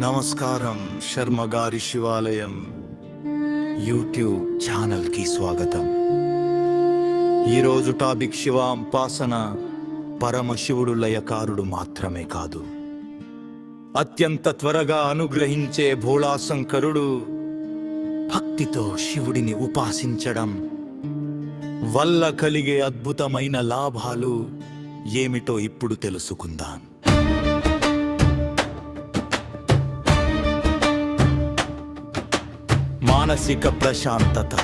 నమస్కారం. శర్మ గారి శివాలయం యూట్యూబ్ ఛానల్ కి స్వాగతం. ఈరోజు టాపిక్ శివాంపాసన. పరమశివుడు లయకారుడు మాత్రమే కాదు, అత్యంత త్వరగా అనుగ్రహించే భోళాశంకరుడు. భక్తితో శివుడిని ఉపాసించడం వల్ల కలిగే అద్భుతమైన లాభాలు ఏమిటో ఇప్పుడు తెలుసుకుందాం. మానసిక ప్రశాంతత.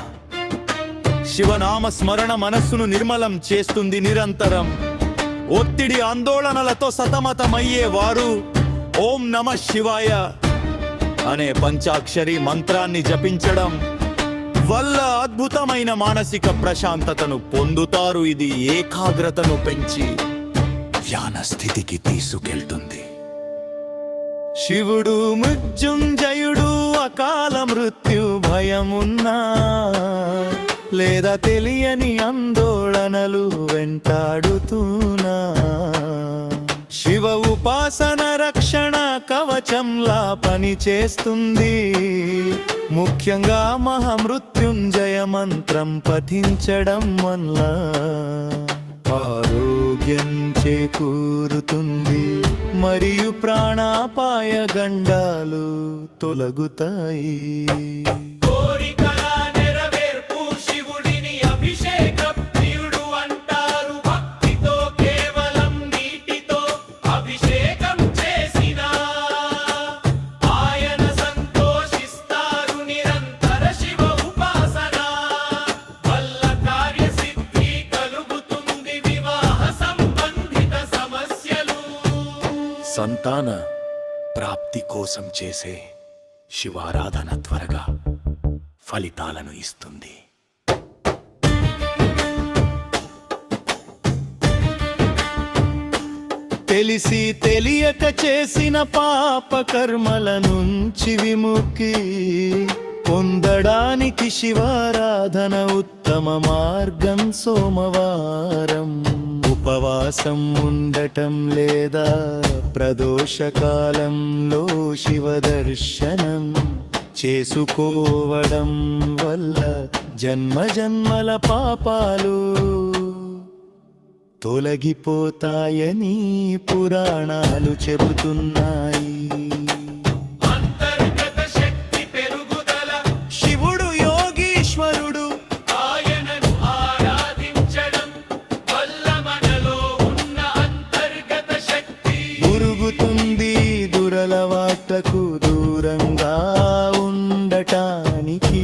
శివనామ స్మరణ మనస్సును నిర్మలం చేస్తుంది. నిరంతరం ఒత్తిడి ఆందోళనలతో సతమతమయ్యే వారు ఓం నమః శివాయ అనే పంచాక్షరి మంత్రాన్ని జపించడం వల్ల అద్భుతమైన మానసిక ప్రశాంతతను పొందుతారు. ఇది ఏకాగ్రతను పెంచి ధ్యాన స్థితికి తీసుకెళ్తుంది. శివుడు మృత్యుంజయుడు. అకాల మృత్యు భయమున్నా లేదా తెలియని ఆందోళనలు వెంటాడుతున్నా, శివ ఉపాసన రక్షణ కవచంలా పనిచేస్తుంది. ముఖ్యంగా మహామృత్యుంజయ మంత్రం పఠించడం వల్ల ఆరోగ్యం చేకూరుతుంది మరియు ప్రాణాపాయ గండాలు తొలగుతాయి. సంతాన ప్రాప్తి కోసం చేసే శివారాధన త్వరగా ఫలితాలను ఇస్తుంది. తెలిసి తెలియక చేసిన పాప కర్మల నుంచి విముక్తి పొందడానికి శివారాధన ఉత్తమ మార్గం. సోమవారం ఉపవాసం ఉండటం లేదా ప్రదోషకాలంలో శివ దర్శనం చేసుకోవడం వల్ల జన్మ జన్మల పాపాలు తొలగిపోతాయని పురాణాలు చెబుతున్నాయి. దురలవాట్లకు దూరంగా ఉండటానికి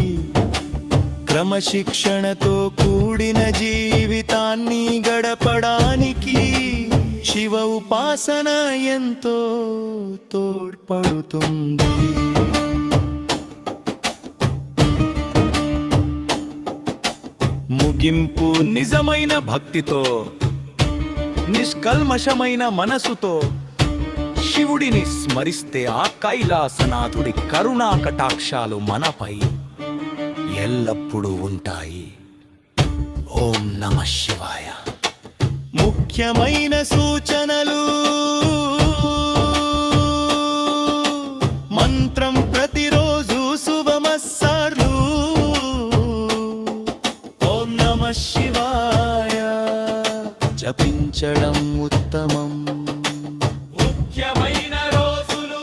క్రమశిక్షణతో కూడిన జీవితాన్ని గడపడానికి శివ ఉపాసన ఎంతో తోడ్పడుతుంది. ముగింపు. నిజమైన భక్తితో నిష్కల్మషమైన మనసుతో శివుడిని స్మరిస్తే ఆ కైలాసనాథుడి కరుణా కటాక్షాలు మనపై ఎల్లప్పుడూ ఉంటాయి. ఓం నమః శివాయ. ముఖ్యమైన సూచనలు. మంత్రం ప్రతిరోజు శుభమస్సార్లు ఓం నమః శివాయ జపించడం ఉత్తమం. ముఖ్యమైన రోజులు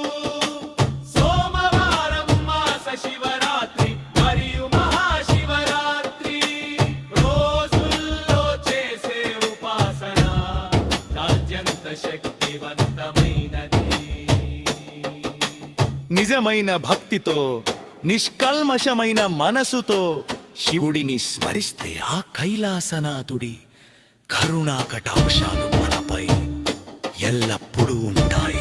సోమవారం, మాస శివరాత్రి మరియు మహాశివరాత్రి. రోజుల్లో చేసే ఉపాసన అత్యంత శక్తివంతమైనది. నిజమైన భక్తితో నిష్కల్మషమైన మనసుతో శివుడిని స్మరిస్తే ఆ కైలాసనాథుడి కరుణా కటాక్షాలు మనపై ఎల్లప్పుడూ ఉంటాయి.